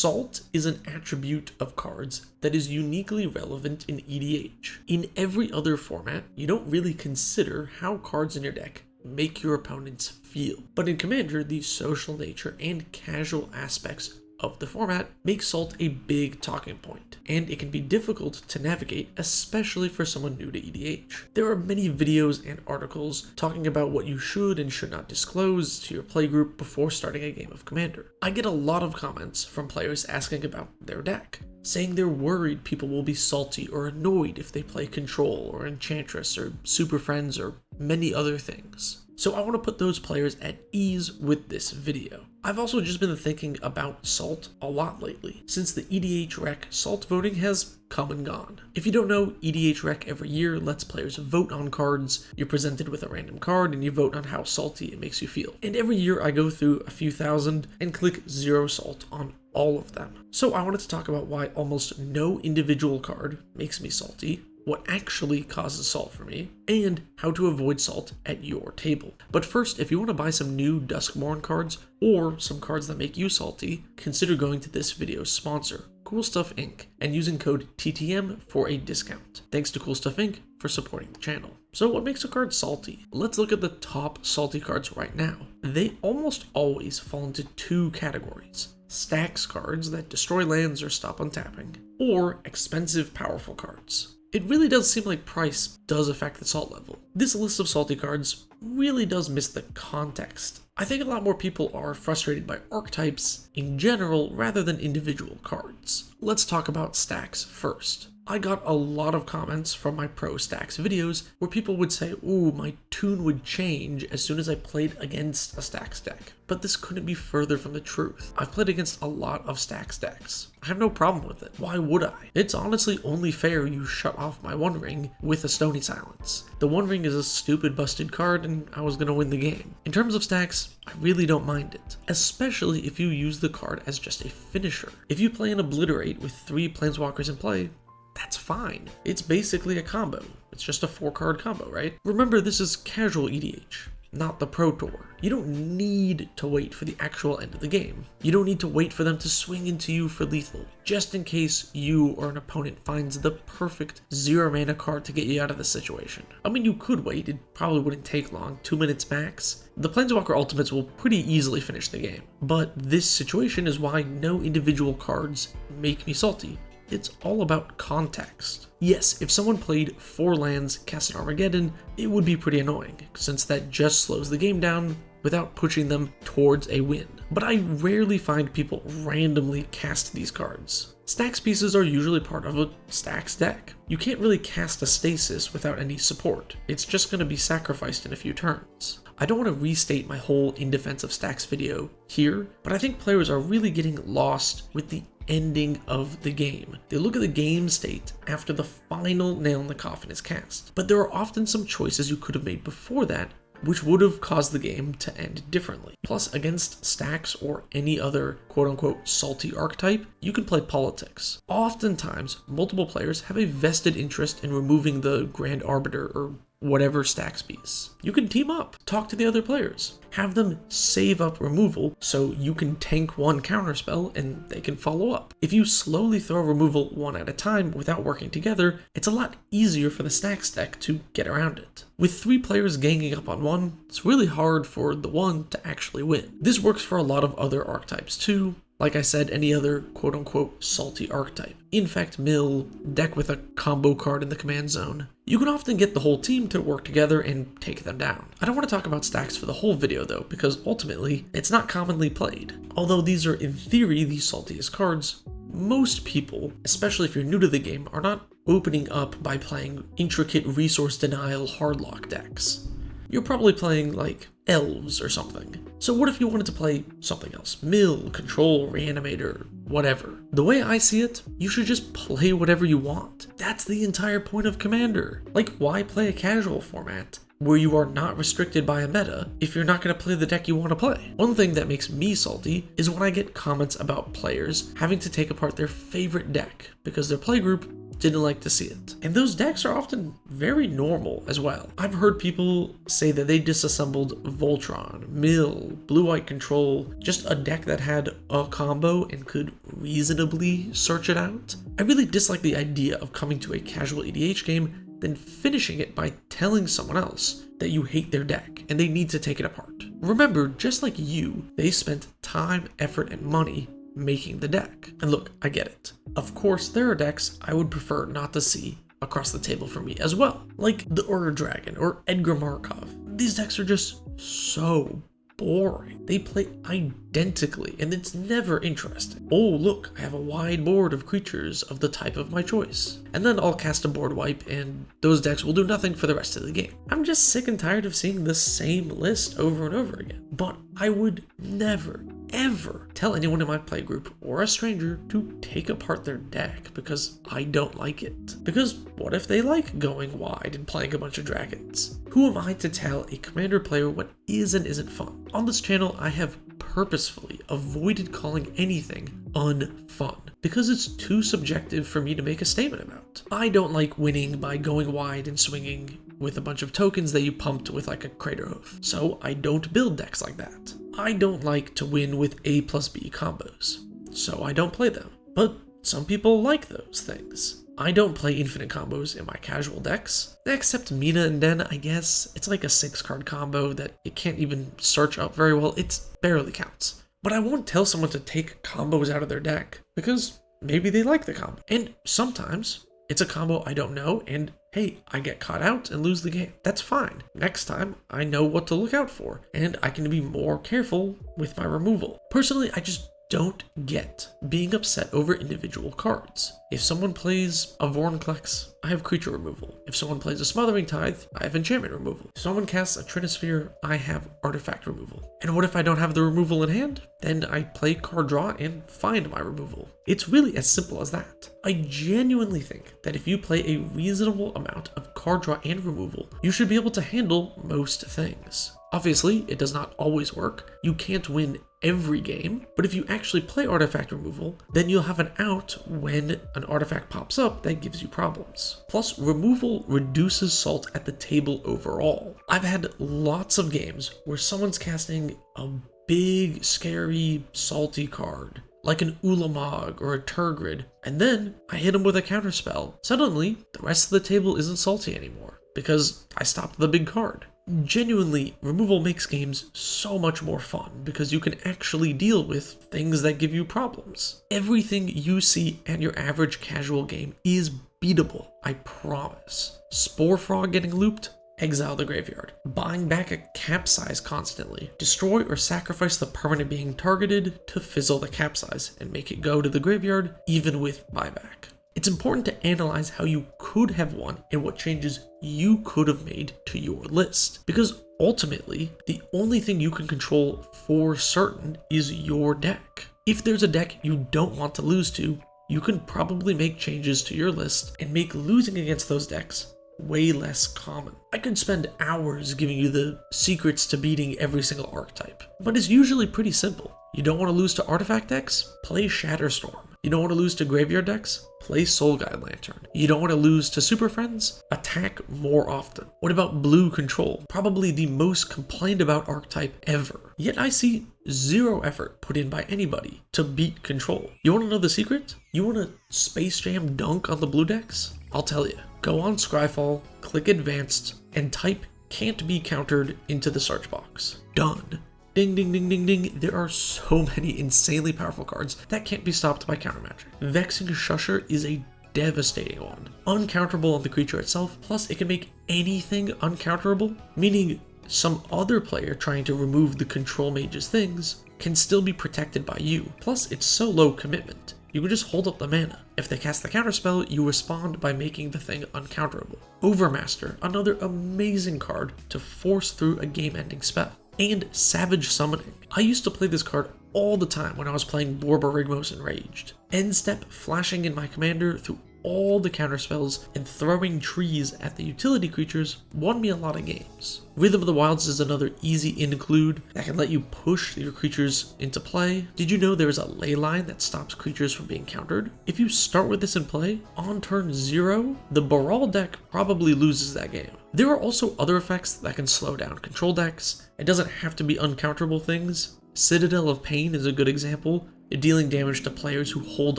Salt is an attribute of cards that is uniquely relevant in EDH. In every other format, you don't really consider how cards in your deck make your opponents feel. But in Commander, the social nature and casual aspects of the format make Salt a big talking point, and it can be difficult to navigate, especially for someone new to EDH. There are many videos and articles talking about what you should and should not disclose to your playgroup before starting a game of Commander. I get a lot of comments from players asking about their deck, saying they're worried people will be salty or annoyed if they play Control or Enchantress or Super Friends or many other things. So I want to put those players at ease with this video. I've also just been thinking about Salt a lot lately, since the EDH Rec Salt voting has come and gone. If you don't know, EDH Rec every year lets players vote on cards. You're presented with a random card and you vote on how salty it makes you feel. And every year I go through a few thousand and click 0 salt on all of them. So I wanted to talk about why almost no individual card makes me salty, what actually causes salt for me, and how to avoid salt at your table. But first, if you want to buy some new Duskmourn cards, or some cards that make you salty, consider going to this video's sponsor, Cool Stuff Inc., and using code TTM for a discount. Thanks to Cool Stuff Inc. for supporting the channel. So what makes a card salty? Let's look at the top salty cards right now. They almost always fall into two categories: Stax cards that destroy lands or stop untapping, or expensive, powerful cards. It really does seem like price does affect the salt level. This list of salty cards really does miss the context. I think a lot more people are frustrated by archetypes in general rather than individual cards. Let's talk about Stax first. I got a lot of comments from my pro Stax videos where people would say, ooh, my tune would change as soon as I played against a Stax deck. But this couldn't be further from the truth. I've played against a lot of Stax decks. I have no problem with it. Why would I? It's honestly only fair you shut off my One Ring with a Stony Silence. The One Ring is a stupid busted card and I was gonna win the game. In terms of Stax, I really don't mind it, especially if you use the card as just a finisher. If you play an Obliterate with 3 Planeswalkers in play, that's fine. It's basically a combo. It's just a 4-card combo, right? Remember, this is casual EDH, not the Pro Tour. You don't need to wait for the actual end of the game. You don't need to wait for them to swing into you for lethal, just in case you or an opponent finds the perfect 0-mana card to get you out of the situation. I mean, you could wait, it probably wouldn't take long, 2 minutes max. The Planeswalker Ultimates will pretty easily finish the game. But this situation is why no individual cards make me salty. It's all about context. Yes, if someone played 4 lands, cast an Armageddon, it would be pretty annoying, since that just slows the game down without pushing them towards a win. But I rarely find people randomly cast these cards. Stax pieces are usually part of a Stax deck. You can't really cast a Stasis without any support. It's just going to be sacrificed in a few turns. I don't want to restate my whole In Defense of Stax video here, but I think players are really getting lost with the ending of the game. They look at the game state after the final nail in the coffin is cast. But there are often some choices you could have made before that which would have caused the game to end differently. Plus, against Stax or any other quote-unquote salty archetype, you can play politics. Oftentimes, multiple players have a vested interest in removing the Grand Arbiter or whatever Stax piece. You can team up, talk to the other players, have them save up removal so you can tank one counterspell and they can follow up. If you slowly throw removal one at a time without working together, it's a lot easier for the Stax deck to get around it. With 3 players ganging up on one, it's really hard for the one to actually win. This works for a lot of other archetypes too. Like I said, any other quote-unquote salty archetype. Infect Mill, deck with a combo card in the command zone. You can often get the whole team to work together and take them down. I don't want to talk about Stax for the whole video though, because ultimately, it's not commonly played. Although these are in theory the saltiest cards, most people, especially if you're new to the game, are not opening up by playing intricate resource denial hardlock decks. You're probably playing like elves or something. So what if you wanted to play something else? Mill, Control, Reanimator, whatever. The way I see it, you should just play whatever you want. That's the entire point of Commander. Like, why play a casual format where you are not restricted by a meta if you're not going to play the deck you want to play? One thing that makes me salty is when I get comments about players having to take apart their favorite deck because their playgroup didn't like to see it. And those decks are often very normal as well. I've heard people say that they disassembled Voltron, Mill, Blue-White Control, just a deck that had a combo and could reasonably search it out. I really dislike the idea of coming to a casual EDH game, then finishing it by telling someone else that you hate their deck and they need to take it apart. Remember, just like you, they spent time, effort, and money making the deck. And look, I get it. Of course, there are decks I would prefer not to see across the table for me as well, like the Ur Dragon or Edgar Markov. These decks are just so boring. They play identically and it's never interesting. Oh look, I have a wide board of creatures of the type of my choice. And then I'll cast a board wipe and those decks will do nothing for the rest of the game. I'm just sick and tired of seeing the same list over and over again. But I would never, ever tell anyone in my playgroup or a stranger to take apart their deck because I don't like it. Because what if they like going wide and playing a bunch of dragons? Who am I to tell a commander player what is and isn't fun? On this channel, I have purposefully avoided calling anything unfun because it's too subjective for me to make a statement about. I don't like winning by going wide and swinging with a bunch of tokens that you pumped with like a crater hoof, so I don't build decks like that. I don't like to win with A plus B combos, so I don't play them. But some people like those things. I don't play infinite combos in my casual decks, except Mina and Den, I guess. It's like a 6-card combo that it can't even search up very well. It barely counts. But I won't tell someone to take combos out of their deck because maybe they like the combo. And sometimes it's a combo I don't know and hey, I get caught out and lose the game. That's fine. Next time, I know what to look out for, and I can be more careful with my removal. Personally, I just don't get being upset over individual cards. If someone plays a Vorinclex, I have creature removal. If someone plays a Smothering Tithe, I have enchantment removal. If someone casts a Trinisphere, I have artifact removal. And what if I don't have the removal in hand? Then I play card draw and find my removal. It's really as simple as that. I genuinely think that if you play a reasonable amount of card draw and removal, you should be able to handle most things. Obviously, it does not always work. You can't win every game, but if you actually play artifact removal, then you'll have an out when an artifact pops up that gives you problems. Plus, removal reduces salt at the table overall. I've had lots of games where someone's casting a big, scary, salty card, like an Ulamog or a Turgid, and then I hit him with a counterspell. Suddenly, the rest of the table isn't salty anymore, because I stopped the big card. Genuinely, removal makes games so much more fun because you can actually deal with things that give you problems. Everything you see at your average casual game is beatable, I promise. Spore Frog getting looped? Exile the graveyard. Buying back a capsize constantly. Destroy or sacrifice the permanent being targeted to fizzle the capsize and make it go to the graveyard even with buyback. It's important to analyze how you could have won and what changes you could have made to your list. Because ultimately, the only thing you can control for certain is your deck. If there's a deck you don't want to lose to, you can probably make changes to your list and make losing against those decks way less common. I could spend hours giving you the secrets to beating every single archetype, but it's usually pretty simple. You don't want to lose to artifact decks? Play Shatterstorm. You don't want to lose to graveyard decks? Play Soul Guide Lantern. You don't want to lose to Super Friends? Attack more often. What about blue control? Probably the most complained about archetype ever. Yet I see zero effort put in by anybody to beat control. You want to know the secret? You want to Space Jam dunk on the blue decks? I'll tell you. Go on Scryfall, click Advanced, and type "can't be countered" into the search box. Done. Ding, ding, ding, ding, ding. There are so many insanely powerful cards that can't be stopped by counter magic. Vexing Shusher is a devastating one. Uncounterable on the creature itself, plus it can make anything uncounterable, meaning some other player trying to remove the control mage's things can still be protected by you. Plus, it's so low commitment. You can just hold up the mana. If they cast the counterspell, you respond by making the thing uncounterable. Overmaster, another amazing card to force through a game-ending spell. And Savage Summoning. I used to play this card all the time when I was playing Borborygmos Enraged. End step flashing in my commander through all the counterspells and throwing trees at the utility creatures won me a lot of games. Rhythm of the Wilds is another easy include that can let you push your creatures into play. Did you know there is a ley line that stops creatures from being countered? If you start with this in play, on turn 0, the Baral deck probably loses that game. There are also other effects that can slow down control decks. It doesn't have to be uncounterable things. Citadel of Pain is a good example, dealing damage to players who hold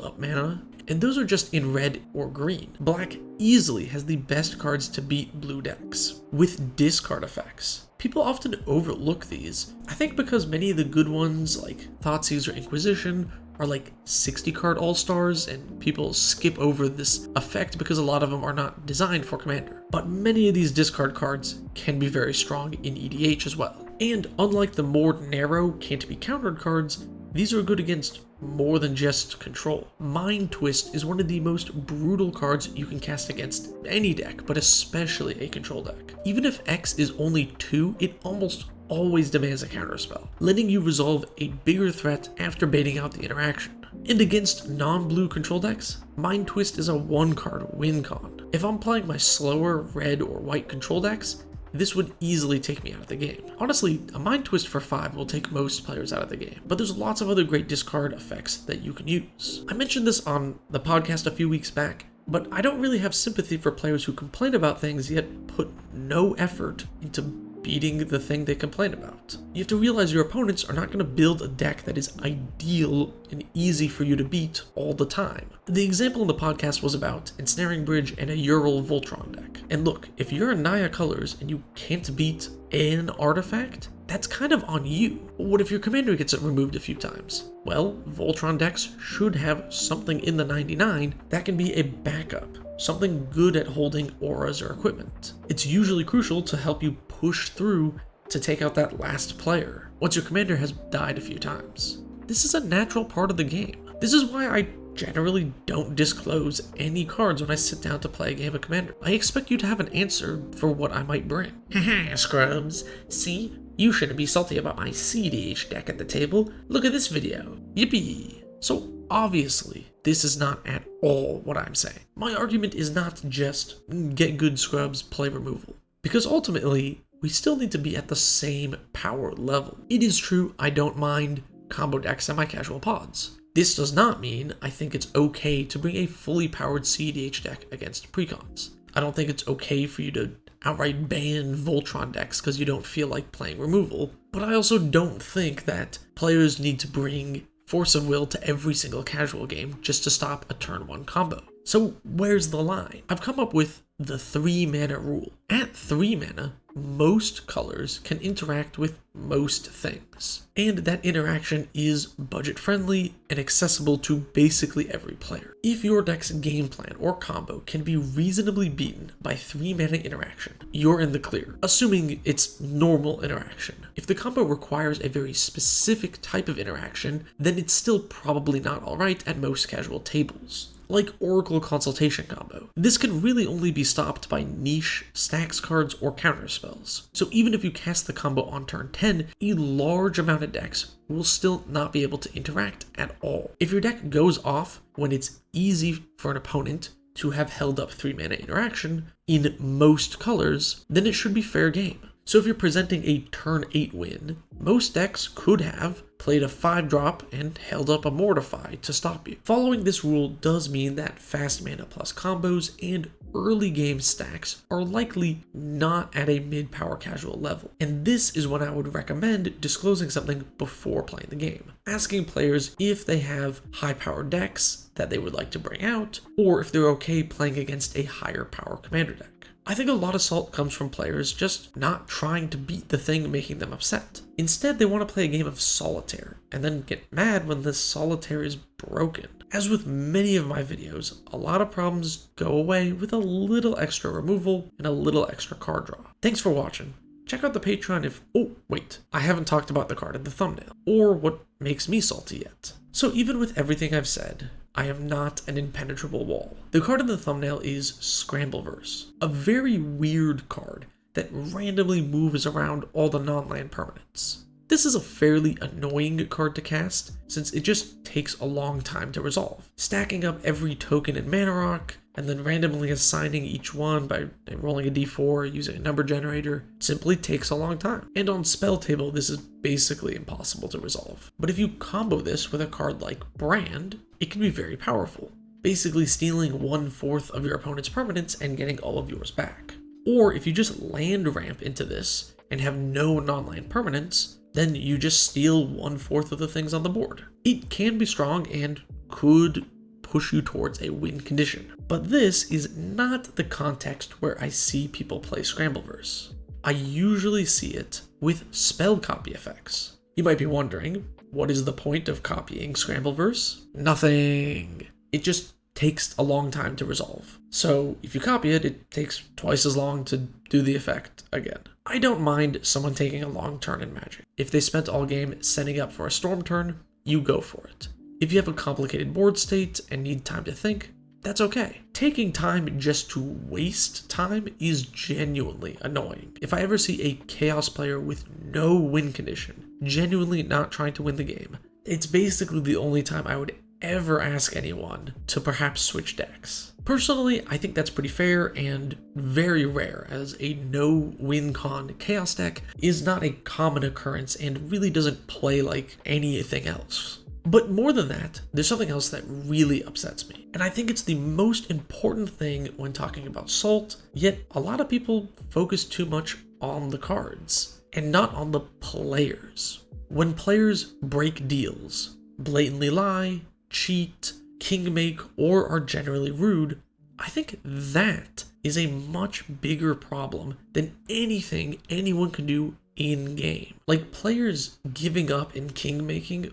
up mana, and those are just in red or green. Black easily has the best cards to beat blue decks, with discard effects. People often overlook these, I think because many of the good ones like Thoughtseize or Inquisition are like 60 card all-stars, and people skip over this effect because a lot of them are not designed for Commander. But many of these discard cards can be very strong in EDH as well. And unlike the more narrow can't be countered cards, these are good against more than just control. Mind Twist is one of the most brutal cards you can cast against any deck, but especially a control deck. Even if X is only 2, it almost always demands a counterspell, letting you resolve a bigger threat after baiting out the interaction. And against non-blue control decks, Mind Twist is a 1-card win con. If I'm playing my slower red or white control decks, this would easily take me out of the game. Honestly, a Mind Twist for 5 will take most players out of the game, but there's lots of other great discard effects that you can use. I mentioned this on the podcast a few weeks back, but I don't really have sympathy for players who complain about things yet put no effort into beating the thing they complain about. You have to realize your opponents are not going to build a deck that is ideal and easy for you to beat all the time. The example in the podcast was about Ensnaring Bridge and a Ural Voltron deck. And look, if you're in Naya colors and you can't beat an artifact, that's kind of on you. What if your commander gets it removed a few times? Well, Voltron decks should have something in the 99 that can be a backup, something good at holding auras or equipment. It's usually crucial to help you push through to take out that last player once your commander has died a few times. This is a natural part of the game. This is why I generally don't disclose any cards when I sit down to play a game of Commander. I expect you to have an answer for what I might bring. Haha, scrubs. See? You shouldn't be salty about my EDH deck at the table. Look at this video. Yippee! So obviously, this is not at all what I'm saying. My argument is not just get good scrubs, play removal. Because ultimately, we still need to be at the same power level. It is true I don't mind combo decks semi-casual pods. This does not mean I think it's okay to bring a fully powered CEDH deck against precons. I don't think it's okay for you to outright ban Voltron decks because you don't feel like playing removal, but I also don't think that players need to bring Force of Will to every single casual game just to stop a turn 1 combo. So where's the line? I've come up with the 3 mana rule. At 3 mana, most colors can interact with most things, and that interaction is budget friendly and accessible to basically every player. If your deck's game plan or combo can be reasonably beaten by 3 mana interaction, you're in the clear, assuming it's normal interaction. If the combo requires a very specific type of interaction, then it's still probably not alright at most casual tables. Like Oracle Consultation combo. This can really only be stopped by niche Stax cards or counterspells. So even if you cast the combo on turn 10, a large amount of decks will still not be able to interact at all. If your deck goes off when it's easy for an opponent to have held up 3 mana interaction in most colors, then it should be fair game. So if you're presenting a turn 8 win, most decks could have played a 5-drop and held up a Mortify to stop you. Following this rule does mean that fast mana plus combos and early game stacks are likely not at a mid-power casual level. And this is when I would recommend disclosing something before playing the game. Asking players if they have high-powered decks that they would like to bring out, or if they're okay playing against a higher power commander deck. I think a lot of salt comes from players just not trying to beat the thing making them upset. Instead, they want to play a game of solitaire, and then get mad when this solitaire is broken. As with many of my videos, a lot of problems go away with a little extra removal and a little extra card draw. Thanks for watching. Check out the Patreon if, oh wait, I haven't talked about the card in the thumbnail, or what makes me salty yet. So even with everything I've said, I am not an impenetrable wall. The card in the thumbnail is Scrambleverse, a very weird card that randomly moves around all the non-land permanents. This is a fairly annoying card to cast, since it just takes a long time to resolve. Stacking up every token in Mana Rock, and then randomly assigning each one by rolling a d4 using a number generator simply takes a long time. And on Spell Table, this is basically impossible to resolve. But if you combo this with a card like Brand, it can be very powerful, basically stealing 1/4 of your opponent's permanents and getting all of yours back. Or if you just land ramp into this and have no non-land permanents, then you just steal 1/4 of the things on the board. It can be strong and could push you towards a win condition. But this is not the context where I see people play Scrambleverse. I usually see it with spell copy effects. You might be wondering, what is the point of copying Scrambleverse? Nothing. It just takes a long time to resolve. So if you copy it, it takes twice as long to do the effect again. I don't mind someone taking a long turn in Magic. If they spent all game setting up for a storm turn, you go for it. If you have a complicated board state and need time to think, that's okay. Taking time just to waste time is genuinely annoying. If I ever see a Chaos player with no win condition, genuinely not trying to win the game, it's basically the only time I would ever ask anyone to perhaps switch decks. Personally, I think that's pretty fair and very rare, as a no-win con Chaos deck is not a common occurrence and really doesn't play like anything else. But more than that, there's something else that really upsets me, and I think it's the most important thing when talking about Salt, yet a lot of people focus too much on the cards and not on the players. When players break deals, blatantly lie, cheat, kingmake, or are generally rude, I think that is a much bigger problem than anything anyone can do in-game. Like, players giving up in kingmaking,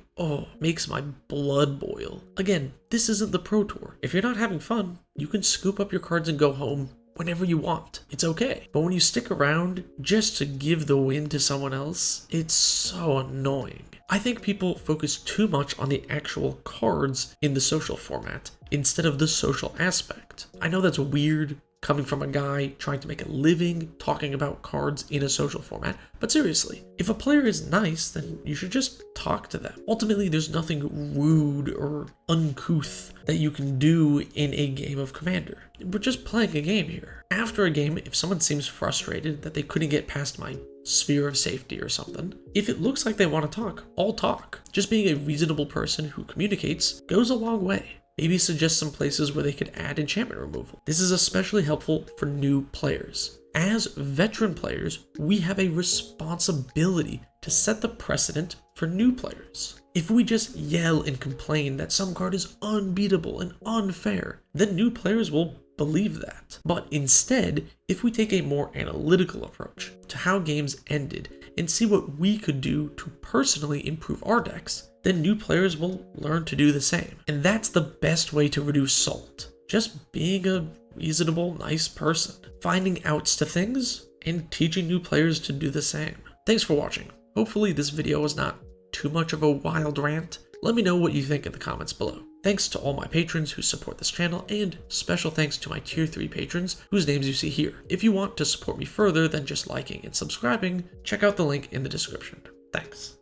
makes my blood boil. Again, this isn't the Pro Tour. If you're not having fun, you can scoop up your cards and go home whenever you want. It's okay. But when you stick around just to give the win to someone else, it's so annoying. I think people focus too much on the actual cards in the social format instead of the social aspect. I know that's weird coming from a guy trying to make a living talking about cards in a social format, but seriously, if a player is nice, then you should just talk to them. Ultimately, there's nothing rude or uncouth that you can do in a game of Commander. We're just playing a game here. After a game, if someone seems frustrated that they couldn't get past my sphere of safety or something, if it looks like they want to talk, I'll talk. Just being a reasonable person who communicates goes a long way. Maybe suggest some places where they could add enchantment removal. This is especially helpful for new players. As veteran players, we have a responsibility to set the precedent for new players. If we just yell and complain that some card is unbeatable and unfair, then new players will believe that. But instead, if we take a more analytical approach to how games ended and see what we could do to personally improve our decks, then new players will learn to do the same. And that's the best way to reduce Salt. Just being a reasonable, nice person, finding outs to things, and teaching new players to do the same. Thanks for watching. Hopefully this video was not too much of a wild rant. Let me know what you think in the comments below. Thanks to all my patrons who support this channel, and special thanks to my tier 3 patrons whose names you see here. If you want to support me further than just liking and subscribing, check out the link in the description. Thanks.